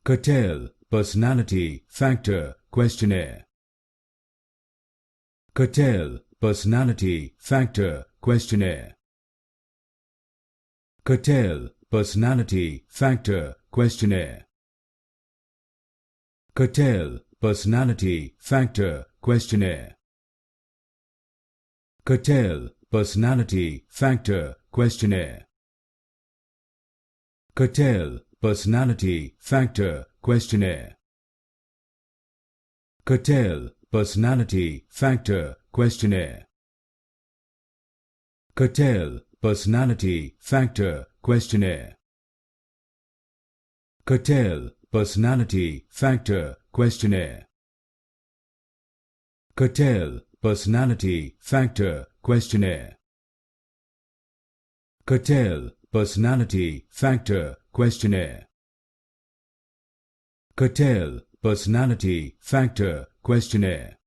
Cattell Personality Factor Questionnaire. Cattell Personality Factor Questionnaire. Cattell Personality Factor Questionnaire. Cattell Personality Factor Questionnaire. Cattell Personality Factor Questionnaire. Cattell Personality Factor Questionnaire. Cattell Personality Factor Questionnaire. Cattell Personality Factor Questionnaire. Cattell Personality Factor Questionnaire. Cattell Personality Factor Questionnaire. Cattell Personality Factor Questionnaire. Cattell Personality Factor Questionnaire.